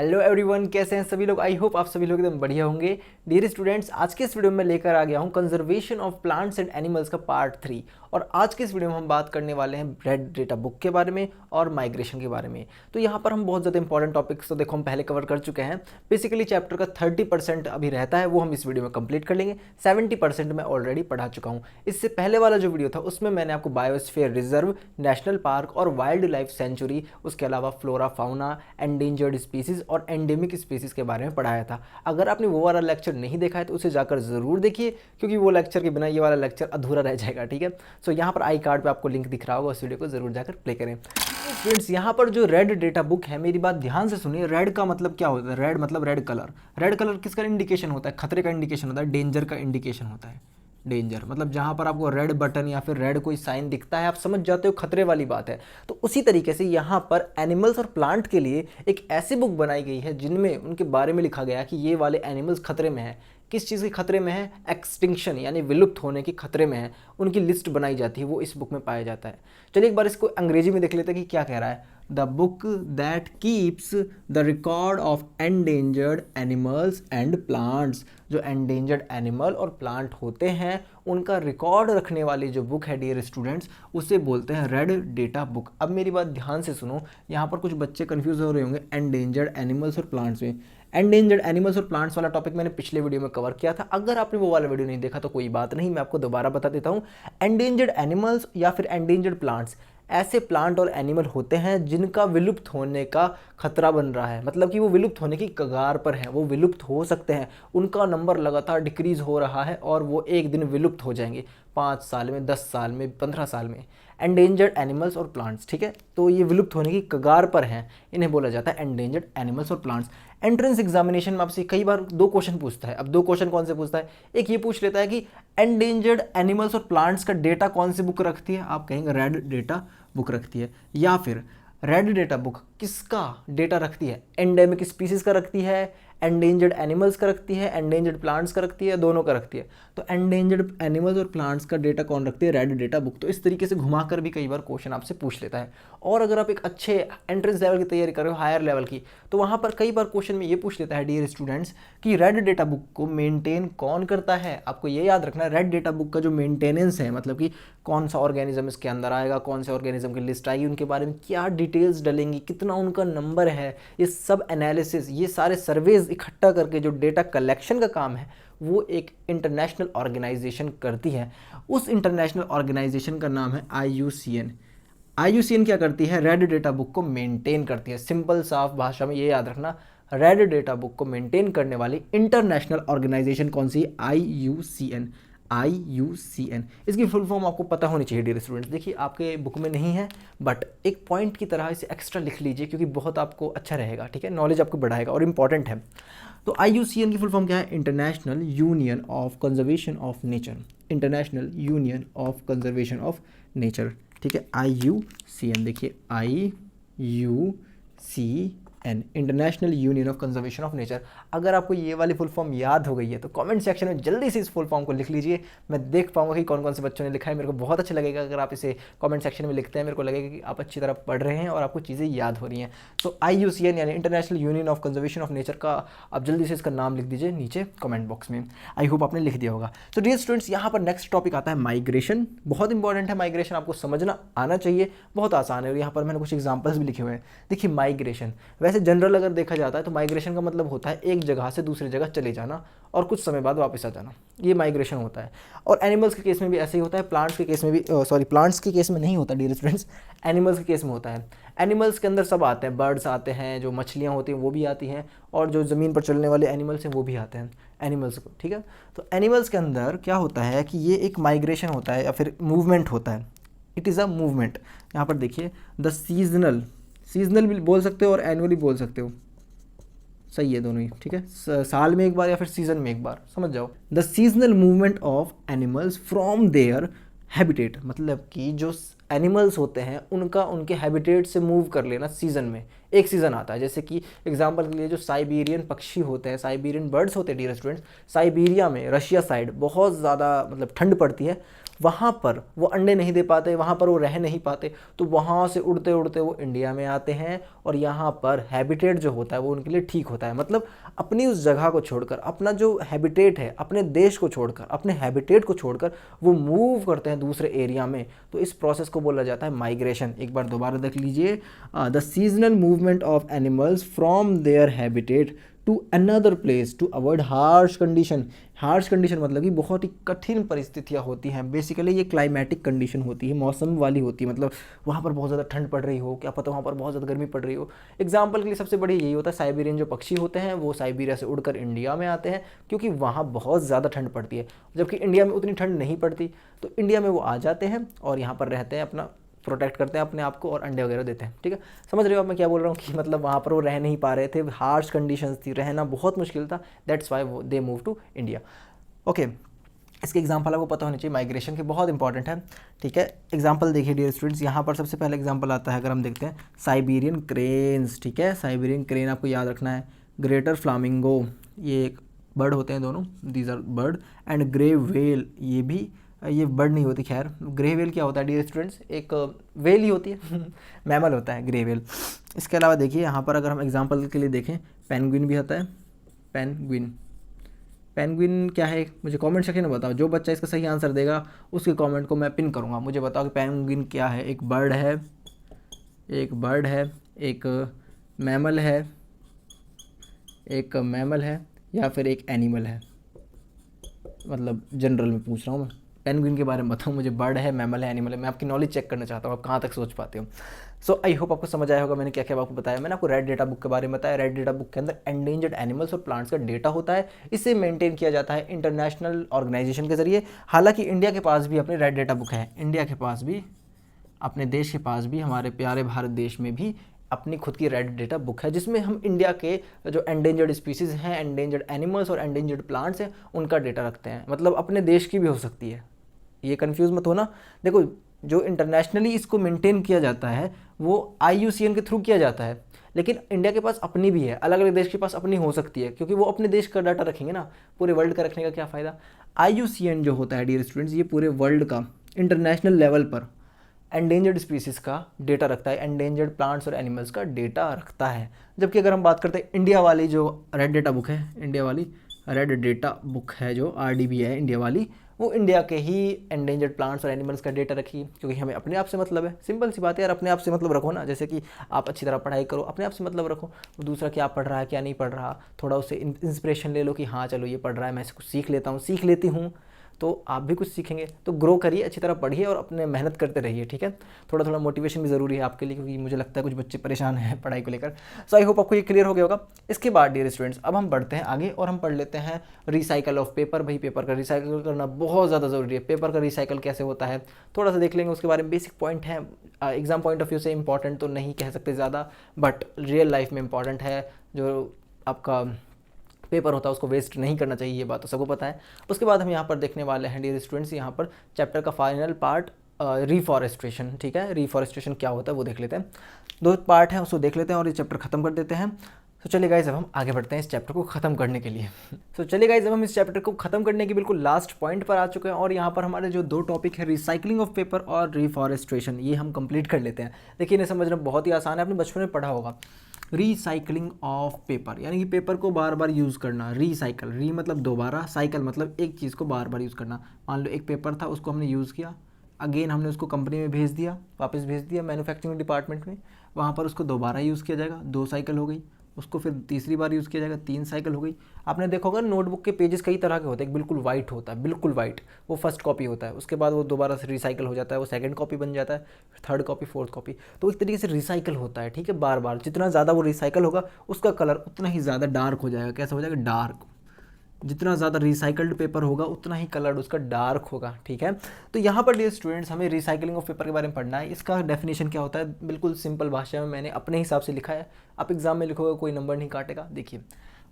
Hello everyone, कैसे हैं सभी लोग। आई होप आप सभी लोग एकदम बढ़िया होंगे। डियर स्टूडेंट्स, आज के इस वीडियो में लेकर आ गया हूं conservation of plants and animals का पार्ट 3। और आज के इस वीडियो में हम बात करने वाले हैं रेड डेटा बुक के बारे में और माइग्रेशन के बारे में। तो यहाँ पर हम बहुत ज़्यादा इंपॉर्टेंट टॉपिक्स तो देखो हम पहले कवर कर चुके हैं। बेसिकली चैप्टर का 30% अभी रहता है, वो हम इस वीडियो में कंप्लीट कर लेंगे। 70% मैं ऑलरेडी पढ़ा चुका हूँ। इससे पहले वाला जो वीडियो था उसमें मैंने आपको बायोस्फीयर रिजर्व, नेशनल पार्क और वाइल्ड लाइफ सेंचुरी, उसके अलावा फ्लोरा फाउना, एंडेंजर्ड स्पीसीज और एंडेमिक स्पीसीज के बारे में पढ़ाया था। अगर आपने वो वाला लेक्चर नहीं देखा है तो उसे जाकर ज़रूर देखिए, क्योंकि वो लेक्चर के बिना ये वाला लेक्चर अधूरा रह जाएगा। ठीक है, सो यहाँ पर आई कार्ड पे आपको लिंक दिख रहा होगा, उस वीडियो को ज़रूर जाकर प्ले करें। फ्रेंड्स, यहाँ पर जो रेड डेटा बुक है, मेरी बात ध्यान से सुनिए। रेड का मतलब क्या होता है? रेड मतलब रेड कलर। रेड कलर किसका इंडिकेशन होता है? खतरे का इंडिकेशन होता है, डेंजर का इंडिकेशन होता है। डेंजर मतलब जहाँ पर आपको रेड बटन या फिर रेड कोई साइन दिखता है, आप समझ जाते हो खतरे वाली बात है। तो उसी तरीके से यहाँ पर एनिमल्स और प्लांट के लिए एक ऐसी बुक बनाई गई है जिनमें उनके बारे में लिखा गया कि ये वाले एनिमल्स खतरे में है। किस चीज़ के खतरे में है? एक्सटिंक्शन यानी विलुप्त होने के खतरे में है। उनकी लिस्ट बनाई जाती है, वो इस बुक में पाया जाता है। चलिए एक बार इसको अंग्रेजी में देख लेते हैं कि क्या कह रहा है। The book that keeps the record of endangered animals and plants. जो एंडेंजर्ड एनिमल और प्लांट होते हैं उनका रिकॉर्ड रखने वाली जो बुक है डियर स्टूडेंट्स, उसे बोलते हैं रेड डेटा बुक। अब मेरी बात ध्यान से सुनो, यहाँ पर कुछ बच्चे कंफ्यूज हो रहे होंगे एंडेंजर्ड एनिमल्स और प्लांट्स में। एंडेंजर्ड एनिमल्स और प्लांट्स वाला टॉपिक मैंने पिछले वीडियो में कवर किया था। अगर आपने वो वाला वीडियो नहीं देखा तो कोई बात नहीं, मैं आपको दोबारा बता देता हूँ। एंडेंजर्ड एनिमल्स या फिर एंडेंजर्ड प्लांट्स ऐसे प्लांट और एनिमल होते हैं जिनका विलुप्त होने का खतरा बन रहा है, मतलब कि वो विलुप्त होने की कगार पर हैं, वो विलुप्त हो सकते हैं, उनका नंबर लगातार डिक्रीज हो रहा है और वो एक दिन विलुप्त हो जाएंगे। 5 साल में, 10 साल में, 15 साल में। एंडेंजर्ड एनिमल्स और प्लांट्स, ठीक है, तो ये विलुप्त होने की कगार पर हैं, इन्हें बोला जाता है एंडेंजर्ड एनिमल्स और प्लांट्स। एंट्रेंस एग्जामिनेशन में आपसे कई बार 2 क्वेश्चन पूछता है। अब 2 क्वेश्चन कौन से पूछता है? एक ये पूछ लेता है कि एंडेंजर्ड एनिमल्स और प्लांट्स का डेटा कौन सी बुक रखती है? आप कहेंगे रेड डेटा बुक रखती है। या फिर रेड डेटा बुक किसका डेटा रखती है? एंडेमिक स्पीसीज का रखती है, एंडेंजर्ड एनिमल्स का रखती है, एंडेंजर्ड प्लांट्स का रखती है, दोनों का रखती है। तो एंडेंजर्ड एनिमल्स और प्लांट्स का डेटा कौन रखती है? Red data book. तो इस तरीके से घुमाकर भी कई बार क्वेश्चन आपसे पूछ लेता है। और अगर आप एक अच्छे एंट्रेंस लेवल की तैयारी कर रहे हो, हायर लेवल की, तो वहाँ पर कई बार क्वेश्चन में ये पूछ लेता है डियर स्टूडेंट्स कि रेड डेटा बुक को मेंटेन कौन करता है। आपको ये याद रखना है, रेड डेटा बुक का जो मेंटेनेंस है, मतलब कि कौन सा ऑर्गेनिज्म इसके अंदर आएगा, कौन से ऑर्गेनिज्म की लिस्ट आएगी, उनके बारे में क्या डिटेल्स डलेंगी, कितना उनका नंबर है, ये सब एनालिसिस, ये सारे सर्वेज इकट्ठा करके जो डेटा कलेक्शन का काम है वो एक इंटरनेशनल ऑर्गेनाइजेशन करती है। उस इंटरनेशनल ऑर्गेनाइजेशन का नाम है IUCN। IUCN क्या करती है? रेड डेटा बुक को मेंटेन करती है। सिंपल साफ भाषा में ये याद रखना, रेड डेटा बुक को मेंटेन करने वाली इंटरनेशनल ऑर्गेनाइजेशन कौन सी? IUCN। IUCN, इसकी फुल फॉर्म आपको पता होनी चाहिए डियर स्टूडेंट्स। देखिए आपके बुक में नहीं है, बट एक पॉइंट की तरह इसे एक्स्ट्रा लिख लीजिए, क्योंकि बहुत आपको अच्छा रहेगा। ठीक है, नॉलेज आपको बढ़ाएगा और इंपॉर्टेंट है। तो IUCN की फुल फॉर्म क्या है? International union of conservation of nature. International union of conservation of nature, ठीक है, IUCN। देखिए IUCN, international union of conservation of nature. अगर आपको ये वाली फुल फॉर्म याद हो गई है तो कमेंट सेक्शन में जल्दी से इस फुल फॉर्म को लिख लीजिए। मैं देख पाऊंगा कि कौन कौन से बच्चों ने लिखा है। मेरे को बहुत अच्छा लगेगा अगर आप इसे कमेंट सेक्शन में लिखते हैं। मेरे को लगेगा कि आप अच्छी तरह पढ़ रहे हैं और आपको चीज़ें याद हो रही हैं। तो IUCN यानी international union of conservation of nature का आप जल्दी से इसका नाम लिख दीजिए नीचे कमेंट बॉक्स में। आई होप आपने लिख दिया होगा। तो डियर स्टूडेंट्स, यहाँ पर नेक्स्ट टॉपिक आता है माइग्रेशन। बहुत इंपॉर्टेंट है माइग्रेशन, आपको समझना आना चाहिए, बहुत आसान है। और यहाँ पर मैंने कुछ एग्जाम्पल्स भी लिखे हुए हैं। देखिए माइग्रेशन, वैसे जनरल अगर देखा जाता है तो माइग्रेशन का मतलब होता है एक जगह से दूसरी जगह चले जाना और कुछ समय बाद वापस आ जाना, ये माइग्रेशन होता है। और एनिमल्स के केस में भी ऐसे ही होता है, प्लांट्स के केस में भी, प्लांट्स के केस में नहीं होता डियर स्टूडेंट्स, एनिमल्स के केस में होता है। एनिमल्स के अंदर सब आते हैं, बर्ड्स आते हैं, जो मछलियाँ होती हैं वो भी आती हैं, और जो ज़मीन पर चलने वाले एनिमल्स हैं वो भी आते हैं एनिमल्स को। ठीक है, तो एनिमल्स के अंदर क्या होता है कि ये एक माइग्रेशन होता है या फिर मूवमेंट होता है। It is a movement. यहाँ पर देखिए द सीजनल, सीजनल भी बोल सकते हो और एनुअली बोल सकते हो, सही है दोनों ही, ठीक है, साल में एक बार या फिर सीजन में एक बार, समझ जाओ। The seasonal movement of animals from their habitat, मतलब कि जो एनिमल्स होते हैं उनका उनके हैबिटेट से मूव कर लेना सीजन में। एक सीज़न आता है, जैसे कि एग्जांपल के लिए जो साइबेरियन पक्षी होते हैं, साइबेरियन बर्ड्स होते हैं डियर स्टूडेंट्स, साइबेरिया में, रशिया साइड बहुत ज़्यादा मतलब ठंड पड़ती है। वहाँ पर वो अंडे नहीं दे पाते, वहाँ पर वो रह नहीं पाते, तो वहाँ से उड़ते उड़ते वो इंडिया में आते हैं और यहाँ पर हैबिटेट जो होता है वो उनके लिए ठीक होता है। मतलब अपनी उस जगह को छोड़कर, अपना जो हैबिटेट है, अपने देश को छोड़कर, अपने हैबिटेट को छोड़कर वो मूव करते हैं दूसरे एरिया में। तो इस प्रोसेस को बोला जाता है माइग्रेशन। एक बार दोबारा देख लीजिए, the seasonal movement of animals from their habitat to another place to avoid harsh condition. Harsh condition मतलब कि बहुत ही कठिन परिस्थितियाँ होती हैं। बेसिकली ये क्लाइमेटिक कंडीशन होती है, मौसम वाली होती है। मतलब वहाँ पर बहुत ज़्यादा ठंड पड़ रही हो, क्या पता वहाँ पर बहुत ज़्यादा गर्मी पड़ रही हो। एग्जाम्पल के लिए सबसे बड़ी यही होता है, साइबेरियन जो पक्षी होते हैं वो साइबेरिया से उड़कर इंडिया में आते हैं क्योंकि वहाँ बहुत ज़्यादा ठंड पड़ती है, जबकि इंडिया में उतनी ठंड नहीं पड़ती। तो इंडिया में वो आ जाते हैं और यहाँ पर रहते हैं, अपना प्रोटेक्ट करते हैं अपने आप को और अंडे वगैरह देते हैं। ठीक है, समझ रहे हो आप मैं क्या बोल रहा हूँ कि मतलब वहाँ पर वो रह नहीं पा रहे थे, हार्श कंडीशंस थी, रहना बहुत मुश्किल था, that's why they move to India. Okay, इसके एग्जाम्पल आपको पता होनी चाहिए, माइग्रेशन के बहुत इंपॉर्टेंट है। ठीक है, एग्जाम्पल देखिए डियर स्टूडेंट्स, यहाँ पर सबसे पहले एग्जाम्पल आता है, अगर हम देखते हैं साइबेरियन क्रेन्स। ठीक है, साइबेरियन क्रेन आपको याद रखना है। ग्रेटर फ्लामिंगो, ये एक बर्ड होते हैं दोनों, these are bird. And grey whale, ये भी, ये बर्ड नहीं होती, खैर ग्रे वेल क्या होता है डियर स्टूडेंट्स, एक वेल ही होती है मैमल होता है ग्रे वेल। इसके अलावा देखिए यहाँ पर अगर हम एग्जांपल के लिए देखें, पेंगुइन भी होता है। पेंगुइन, पेंगुइन क्या है मुझे कमेंट सेक्शन में बताओ, जो बच्चा इसका सही आंसर देगा उसके कमेंट को मैं पिन करूँगा। मुझे बताओ कि पेंगुइन क्या है। एक बर्ड है, एक बर्ड है, एक मैमल है, एक मैमल है, या फिर एक एनिमल है। मतलब जनरल में पूछ रहा हूँ मैं, पेंगुइन के बारे में बताऊँ मुझे, बर्ड है, मैमल है, एनिमल है। मैं आपकी नॉलेज चेक करना चाहता हूँ आप कहाँ तक सोच पाते हो। सो आई होप आपको समझ आया होगा मैंने क्या क्या आपको बताया। मैंने आपको रेड डेटा बुक के बारे में बताया। रेड डेटा बुक के अंदर एंडेंजर्ड एनिमल्स और प्लांट्स का डेटा होता है। इसे मेंटेन किया जाता है इंटरनेशनल ऑर्गेनाइजेशन के जरिए। हालांकि इंडिया के पास भी अपनी रेड डेटा बुक है, इंडिया के पास भी, अपने देश के पास भी, हमारे प्यारे भारत देश में भी अपनी खुद की रेड डेटा बुक है, जिसमें हम इंडिया के जो एंडेंजर्ड स्पीसीज़ हैं, एंडेंजर्ड एनिमल्स और एंडेंजर्ड प्लांट्स हैं, उनका डेटा रखते हैं। मतलब अपने देश की भी हो सकती है, ये कंफ्यूज मत होना। देखो, जो इंटरनेशनली इसको मेंटेन किया जाता है वो IUCN के थ्रू किया जाता है, लेकिन इंडिया के पास अपनी भी है, अलग अलग देश के पास अपनी हो सकती है, क्योंकि वो अपने देश का डाटा रखेंगे ना, पूरे वर्ल्ड का रखने का क्या फ़ायदा। IUCN जो होता है डियर स्टूडेंट्स, ये पूरे वर्ल्ड का इंटरनेशनल लेवल पर एंडेंजर्ड स्पीसीज़ का डेटा रखता है, एंडेंजर्ड प्लांट्स और एनिमल्स का डेटा रखता है। जबकि अगर हम बात करते हैं इंडिया वाली जो रेड डेटा बुक है, इंडिया वाली रेड डेटा बुक है जो RDB है इंडिया वाली, वो इंडिया के ही एंडेंजर्ड प्लांट्स और एनिमल्स का डेटा रखी, क्योंकि हमें अपने आप से मतलब है। सिंपल सी बात है यार, अपने आप से मतलब रखो ना। जैसे कि आप अच्छी तरह पढ़ाई करो, अपने आप से मतलब रखो, दूसरा क्या पढ़ रहा है क्या नहीं पढ़ रहा, थोड़ा उससे इंस्पिरेशन ले लो कि हाँ चलो ये पढ़ रहा है, मैं इससे कुछ सीख लेता हूँ, सीख लेती हूँ, तो आप भी कुछ सीखेंगे। तो ग्रो करिए, अच्छी तरह पढ़िए और अपने मेहनत करते रहिए। ठीक है, थोड़ा थोड़ा मोटिवेशन भी ज़रूरी है आपके लिए, क्योंकि मुझे लगता है कुछ बच्चे परेशान हैं पढ़ाई को लेकर। सो आई होप आपको ये क्लियर हो गया होगा। इसके बाद डियर स्टूडेंट्स अब हम बढ़ते हैं आगे और हम पढ़ लेते हैं रिसाइकल ऑफ पेपर। भाई पेपर का रिसाइकल करना बहुत ज़्यादा ज़रूरी है। पेपर का रिसाइकल कैसे होता है थोड़ा सा देख लेंगे, उसके बारे में बेसिक पॉइंट है। एग्जाम पॉइंट ऑफ व्यू से इंपॉर्टेंट तो नहीं कह सकते ज़्यादा, बट रियल लाइफ में इंपॉर्टेंट है। जो आपका पेपर होता है उसको वेस्ट नहीं करना चाहिए, ये बात तो सबको पता है। उसके बाद हम यहाँ पर देखने वाले हैं डियर स्टूडेंट्स, यहाँ पर चैप्टर का फाइनल पार्ट रिफॉरेस्ट्रेशन। ठीक है, रिफॉरेस्ट्रेशन क्या होता है वो देख लेते हैं। 2 पार्ट है उसको देख लेते हैं और ये चैप्टर खत्म कर देते हैं। तो चलिए गाइस अब हम आगे बढ़ते हैं इस चैप्टर को ख़त्म करने के लिए। तो चलिए गाइस अब हम इस चैप्टर को ख़त्म करने के बिल्कुल लास्ट पॉइंट पर आ चुके हैं और यहाँ पर हमारे जो 2 टॉपिक है, रिसाइकलिंग ऑफ पेपर और रिफॉरेस्ट्रेशन, ये हम कंप्लीट कर लेते हैं। देखिए इन्हें समझना बहुत ही आसान है, आपने बचपन में पढ़ा होगा। रिसाइकलिंग ऑफ पेपर यानी कि पेपर को बार बार यूज़ करना। रिसाइकल, री मतलब दोबारा, साइकिल मतलब एक चीज़ को बार बार यूज़ करना। मान लो एक पेपर था, उसको हमने यूज़ किया, अगेन हमने उसको कंपनी में भेज दिया, वापस भेज दिया मैन्युफैक्चरिंग डिपार्टमेंट में, वहाँ पर उसको दोबारा यूज़ किया जाएगा, 2 साइकिल हो गई। उसको फिर तीसरी बार यूज़ किया जाएगा, 3 साइकिल हो गई। आपने देखा होगा नोटबुक के पेजेस कई तरह के होते हैं, एक बिल्कुल वाइट होता है, बिल्कुल वाइट, वो फर्स्ट कॉपी होता है, उसके बाद वो दोबारा से रिसाइकल हो जाता है, वो सेकंड कॉपी बन जाता है, थर्ड कॉपी, फोर्थ कॉपी। तो एक तरीके से रिसाइकल होता है। ठीक है, बार बार जितना ज़्यादा वो रिसाइकल होगा उसका कलर उतना ही ज़्यादा डार्क हो जाएगा। कैसा हो जाएगा? डार्क। जितना ज़्यादा रिसाइकल्ड पेपर होगा उतना ही कलर उसका डार्क होगा। ठीक है, तो यहाँ पर डियर स्टूडेंट्स हमें रिसाइकलिंग ऑफ पेपर के बारे में पढ़ना है। इसका डेफिनेशन क्या होता है, बिल्कुल सिंपल भाषा में मैंने अपने हिसाब से लिखा है, आप एग्जाम में लिखोगे कोई नंबर नहीं काटेगा। देखिए,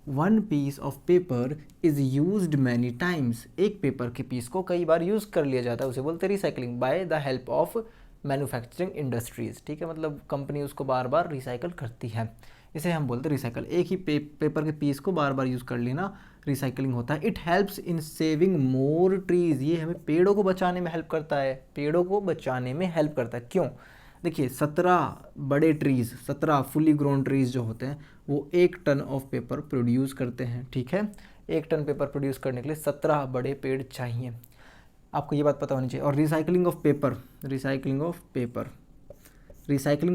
1 piece of paper is used many times. एक पेपर के पीस को कई बार यूज़ कर लिया जाता है, उसे बोलते हैं recycling, by the help of manufacturing industries. ठीक है, मतलब कंपनी उसको बार बार रिसाइकल करती है। इसे हम बोलते हैं रिसाइकल। एक ही पेपर के पीस को बार बार यूज़ कर लेना रिसाइकलिंग होता है। It helps in saving more trees, ये हमें पेड़ों को बचाने में हेल्प करता है, पेड़ों को बचाने में हेल्प करता है। क्यों? देखिए 17 बड़े ट्रीज़, 17 फुली ग्रोन ट्रीज़ जो होते हैं वो 1 टन ऑफ पेपर प्रोड्यूस करते हैं, ठीक है। 1 टन पेपर प्रोड्यूस करने के लिए 17 बड़े पेड़ चाहिए, आपको ये बात पता होनी चाहिए। और recycling of paper, recycling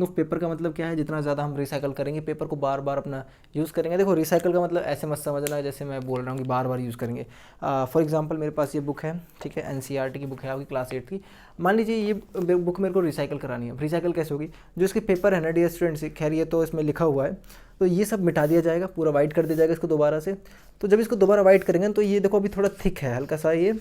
of paper का मतलब क्या है? जितना ज़्यादा हम रिसाइकल करेंगे पेपर को, बार बार अपना यूज़ करेंगे। देखो रिसाइकल का मतलब ऐसे मत समझना जैसे मैं बोल रहा हूँ कि बार बार यूज़ करेंगे। फॉर एग्जांपल मेरे पास ये बुक है, ठीक है, एनसीईआरटी की बुक है आपकी क्लास 8 की। मान लीजिए ये बुक मेरे को रिसाइकल करानी है। रिसाइकल कैसे होगी? जो इसके पेपर है ना डियर स्टूडेंट्स, खैर ये तो इसमें लिखा हुआ है, तो ये सब मिटा दिया जाएगा, पूरा वाइट कर दिया जाएगा इसको दोबारा से। तो जब इसको दोबारा वाइट करेंगे तो ये देखो अभी थोड़ा थिक है, हल्का सा ये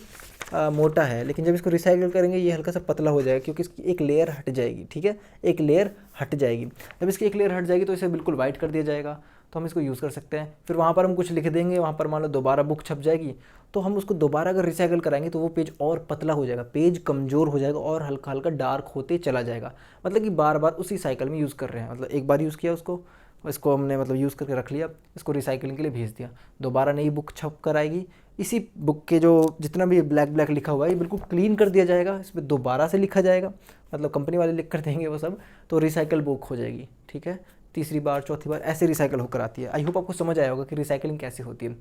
मोटा है, लेकिन जब इसको रिसाइकिल करेंगे ये हल्का सा पतला हो जाएगा, क्योंकि इसकी एक लेयर हट जाएगी, ठीक है, एक लेयर हट जाएगी। जब इसकी एक लेयर हट जाएगी तो इसे बिल्कुल वाइट कर दिया जाएगा, तो हम इसको यूज़ कर सकते हैं। फिर वहाँ पर हम कुछ लिख देंगे, वहाँ पर मान लो दोबारा बुक छप जाएगी, तो हम उसको दोबारा अगर रिसाइकिल कराएंगे तो वो पेज और पतला हो जाएगा, पेज कमज़ोर हो जाएगा और हल्का हल्का डार्क होते चला जाएगा। मतलब कि बार बार उसी साइकिल में यूज़ कर रहे हैं, मतलब एक बार यूज़ किया उसको, इसको हमने मतलब यूज़ करके रख लिया, इसको रिसाइकलिंग के लिए भेज दिया, दोबारा नई बुक छप कर आएगी, इसी बुक के जो जितना भी ब्लैक ब्लैक लिखा हुआ है ये बिल्कुल क्लीन कर दिया जाएगा, इस पर दोबारा से लिखा जाएगा, मतलब कंपनी वाले लिख कर देंगे वो सब, तो रिसाइकल बुक हो जाएगी, ठीक है। तीसरी बार चौथी बार ऐसे रिसाइकल होकर आती है। आई होप आपको समझ आया होगा कि रिसाइकलिंग कैसे होती है।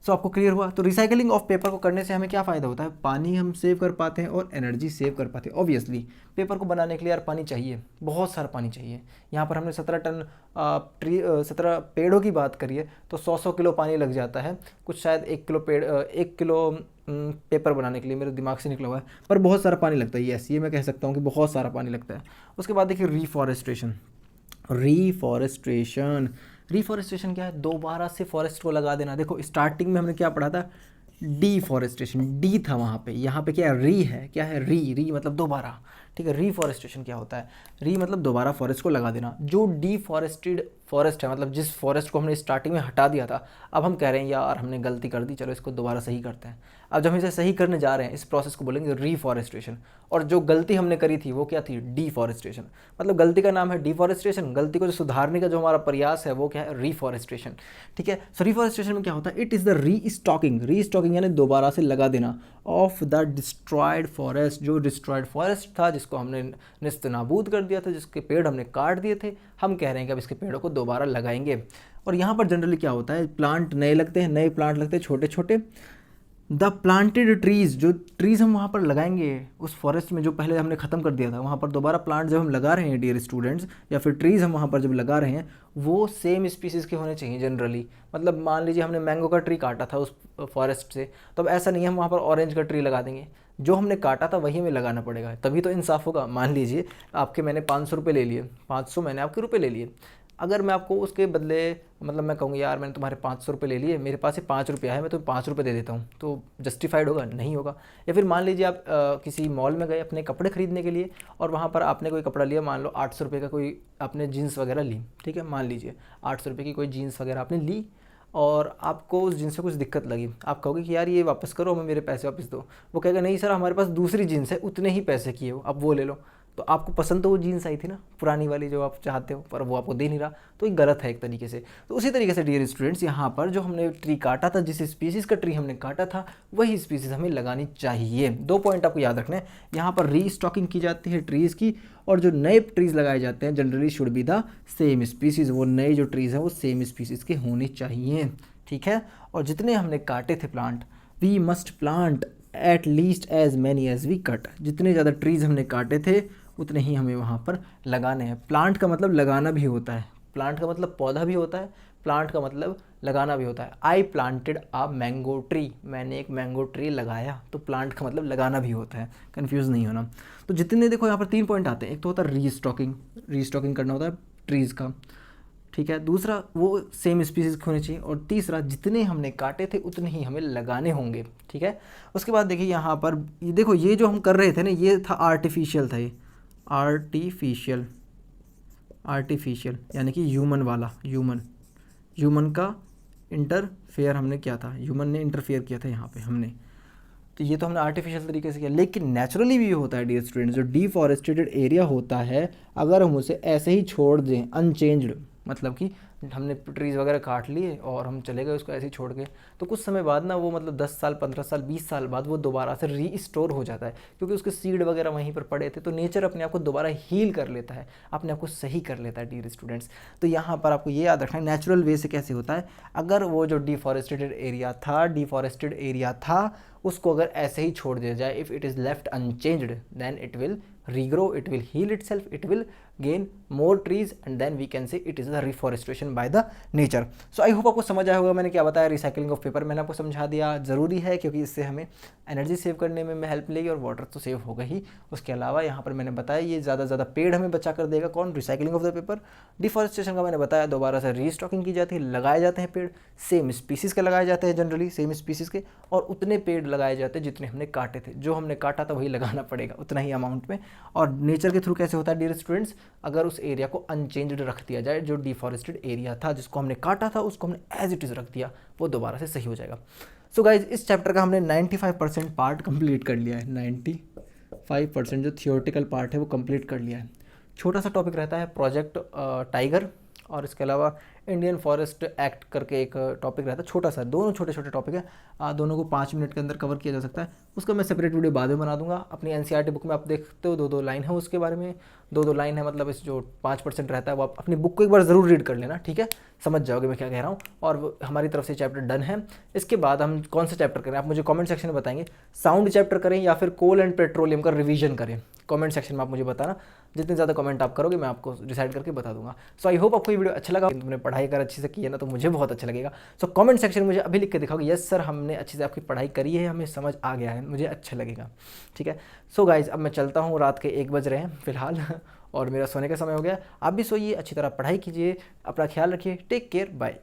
सो आपको क्लियर हुआ? तो रिसाइकलिंग ऑफ पेपर को करने से हमें क्या फ़ायदा होता है? पानी हम सेव कर पाते हैं और एनर्जी सेव कर पाते हैं। ऑब्वियसली पेपर को बनाने के लिए यार पानी चाहिए, बहुत सारा पानी चाहिए। यहाँ पर हमने 17 पेड़ों की बात करी है, तो 100 किलो पानी लग जाता है, कुछ शायद 1 किलो पेपर बनाने के लिए, मेरे दिमाग से निकला हुआ है, पर बहुत सारा पानी लगता है। यस, ये मैं कह सकता हूँ कि बहुत सारा पानी लगता है। उसके बाद देखिए रिफॉरेस्टेशन क्या है? दोबारा से फॉरेस्ट को लगा देना। देखो स्टार्टिंग में हमने क्या पढ़ा था? डीफॉरेस्टेशन, डी था वहाँ पे, यहाँ पे क्या है? क्या है? री मतलब दोबारा, ठीक है। रिफॉरेस्टेशन क्या होता है? री मतलब दोबारा फॉरेस्ट को लगा देना। जो डीफॉरेस्टेड फॉरेस्ट है, मतलब जिस फॉरेस्ट को हमने स्टार्टिंग में हटा दिया था, अब हम कह रहे हैं यार हमने गलती कर दी, चलो इसको दोबारा सही करते हैं। अब जब हम इसे सही करने जा रहे हैं, इस प्रोसेस को बोलेंगे रिफॉरेस्टेशन। और जो गलती हमने करी थी वो क्या थी? डीफॉरेस्टेशन। मतलब गलती का नाम है डिफॉरेस्टेशन, गलती को जो सुधारने का जो हमारा प्रयास है वो क्या है? रिफॉरेस्टेशन, ठीक है। सो रिफॉरेस्टेशन में क्या होता है? इट इज़ द रीस्टॉकिंग यानी दोबारा से लगा देना ऑफ द डिस्ट्रॉयड फॉरेस्ट। जो डिस्ट्रॉयड फॉरेस्ट था, जिसको हमने निस्त नाबूद कर दिया था, जिसके पेड़ हमने काट दिए थे, हम कह रहे हैं कि अब इसके पेड़ों को दोबारा लगाएंगे। और यहाँ पर जनरली क्या होता है? प्लांट नए लगते हैं, नए प्लांट लगते हैं छोटे छोटे। द प्लांटेड ट्रीज़, जो ट्रीज़ हम वहाँ पर लगाएंगे उस फॉरेस्ट में जो पहले हमने ख़त्म कर दिया था, वहाँ पर दोबारा प्लांट जब हम लगा रहे हैं डियर स्टूडेंट्स, या फिर ट्रीज़ हम वहाँ पर जब लगा रहे हैं, वो सेम स्पीसीज़ के होने चाहिए जनरली। मतलब मान लीजिए हमने मैंगो का ट्री काटा था उस फॉरेस्ट से, तो अब ऐसा नहीं है हम वहाँ पर ऑरेंज का ट्री लगा देंगे, जो हमने काटा था वही हमें लगाना पड़ेगा, तभी तो इंसाफ होगा। मान लीजिए आपके मैंने 500 रुपये ले लिए, 500 मैंने आपके रुपये ले लिए, अगर मैं आपको उसके बदले मतलब मैं कहूँगा यार मैंने तुम्हारे 500 रुपये ले लिए, मेरे पास से 5 रुपया है, मैं तुम्हें 5 रुपये दे देता हूँ, तो जस्टिफाइड होगा? नहीं होगा। या फिर मान लीजिए आप किसी मॉल में गए अपने कपड़े खरीदने के लिए, और वहाँ पर आपने कोई कपड़ा लिया, मान लो 800 रुपये का कोई आपने जीन्स वगैरह ली, ठीक है, मान लीजिए 800 रुपये की कोई जीन्स वगैरह आपने ली, और आपको उस जीन्स से कुछ दिक्कत लगी, आप कहोगे कि यार ये वापस करो, हमें मेरे पैसे वापस दो। वो कहेगा नहीं सर, हमारे पास दूसरी जीन्स है उतने ही पैसे की है वो, अब वो ले लो। तो आपको पसंद तो वो जीन्स आई थी ना, पुरानी वाली जो आप चाहते हो, पर वो आपको दे नहीं रहा, तो ये गलत है एक तरीके से। तो उसी तरीके से डियर स्टूडेंट्स, यहाँ पर जो हमने ट्री काटा था, जिस स्पीसीज़ का ट्री हमने काटा था, वही स्पीसीज़ हमें लगानी चाहिए। 2 पॉइंट आपको याद रखना है, यहाँ पर रीस्टॉकिंग की जाती है ट्रीज़ की, और जो नए ट्रीज़ लगाए जाते हैं generally should be the same species. वो नए जो ट्रीज़ हैं वो सेम स्पीसीज़ के होने चाहिए, ठीक है। और जितने हमने काटे थे plant, we must plant at least as many as we cut. जितने ज़्यादा ट्रीज़ हमने काटे थे उतने ही हमें वहाँ पर लगाने हैं। प्लांट का मतलब लगाना भी होता है, प्लांट का मतलब पौधा भी होता है, प्लांट का मतलब लगाना भी होता है। I planted a mango tree, मैंने एक मैंगो ट्री लगाया, तो प्लांट का मतलब लगाना भी होता है, कंफ्यूज नहीं होना। तो जितने देखो यहाँ पर 3 पॉइंट आते हैं, एक तो होता है रीस्टॉकिंग करना होता है ट्रीज़ का, ठीक है। दूसरा वो सेम स्पीसीज़ होनी चाहिए, और तीसरा जितने हमने काटे थे उतने ही हमें लगाने होंगे, ठीक है। उसके बाद देखिए यहाँ पर देखो ये जो हम कर रहे थे ना, ये था आर्टिफिशियल था, ये आर्टिफिशियल यानी कि ह्यूमन वाला, ह्यूमन का इंटरफेयर हमने किया था, ह्यूमन ने इंटरफेयर किया था यहाँ पे हमने, तो ये तो हमने आर्टिफिशियल तरीके से किया। लेकिन नेचुरली भी होता है डियर स्टूडेंट्स, जो डिफॉरेस्टेटेड एरिया होता है, अगर हम उसे ऐसे ही छोड़ दें अनचेंज्ड, मतलब कि हमने ट्रीज़ वगैरह काट लिए और हम चले गए उसको ऐसे ही छोड़ के, तो कुछ समय बाद ना वो मतलब 10 साल 15 साल 20 साल बाद वो दोबारा से रीस्टोर हो जाता है, क्योंकि उसके सीड वगैरह वहीं पर पड़े थे। तो नेचर अपने आप को दोबारा हील कर लेता है, अपने आप को सही कर लेता है डियर स्टूडेंट्स। तो यहाँ पर आपको ये याद रखना है नेचुरल वे से कैसे होता है। अगर वो जो डिफॉरेस्टेड एरिया था उसको अगर ऐसे ही छोड़ दिया जाए, if it is left unchanged, then it will regrow, it will heal itself, it will gain more trees, and then we can say it is the reforestation by the nature. So I hope आपको समझ आया होगा मैंने क्या बताया। Recycling of paper मैंने आपको समझा दिया, ज़रूरी है क्योंकि इससे हमें एनर्जी सेव करने में हेल्प मिलेगी और वाटर तो सेव होगा ही। उसके अलावा यहाँ पर मैंने बताया ये ज़्यादा से ज़्यादा पेड़ हमें बचा कर देगा। कौन? Recycling of the paper. Deforestation का मैंने बताया दोबारा से रीस्टॉकिंग की जाती है, लगाए जाते हैं पेड़, सेम स्पीसीज़ के लगाए जाते हैं, जनरली सेम स्पीसीज़ के, और उतने पेड़ लगाए जाते हैं जितने हमने काटे थे। जो हमने काटा था वही लगाना पड़ेगा उतना ही अमाउंट में। और नेचर के थ्रू कैसे होता है डियर स्टूडेंट्स, अगर उस एरिया को अनचेंज्ड रख दिया जाए, जो डिफॉरेस्टेड एरिया था जिसको हमने काटा था उसको हमने एज इट इज़ रख दिया, वो दोबारा से सही हो जाएगा। सो गाइज इस चैप्टर का हमने 95% पार्ट कंप्लीट कर लिया है। 95% जो थियोरेटिकल पार्ट है वो कंप्लीट कर लिया है। छोटा सा टॉपिक रहता है प्रोजेक्ट टाइगर, और इसके अलावा इंडियन फॉरेस्ट एक्ट करके एक टॉपिक रहता है, छोटा सा। दोनों छोटे छोटे टॉपिक है, दोनों को 5 मिनट के अंदर कवर किया जा सकता है। उसका मैं सेपरेट वीडियो बाद में बना दूंगा। अपनी एनसीईआरटी बुक में आप देखते हो 2-2 लाइन है उसके बारे में, 2-2 लाइन है, मतलब इस जो 5% रहता है वो आप अपनी बुक को एक बार ज़रूर रीड कर लेना, ठीक है, समझ जाओगे मैं क्या कह रहा हूँ। और हमारी तरफ से चैप्टर डन है। इसके बाद हम कौन सा चैप्टर करें आप मुझे कमेंट सेक्शन में बताएंगे। साउंड चैप्टर करें या फिर कोल एंड पेट्रोलियम का रिवीजन करें, कमेंट सेक्शन में आप मुझे बताना। जितने ज़्यादा कमेंट आप करोगे मैं आपको डिसाइड करके बता दूंगा। सो आई होप आपको ये वीडियो अच्छा लगा। तुमने पढ़ाई अगर अच्छे से की है ना तो मुझे बहुत अच्छा लगेगा। सो कमेंट सेक्शन में मुझे अभी लिख के दिखाओगे यस सर हमने अच्छे से आपकी पढ़ाई करी है, हमें समझ आ गया है, मुझे अच्छा लगेगा, ठीक है। सो गाइज अब मैं चलता हूँ, रात के 1 बज रहे हैं फिलहाल और मेरा सोने का समय हो गया। आप भी सोइए, अच्छी तरह पढ़ाई कीजिए, अपना ख्याल रखिए, टेक केयर, बाय।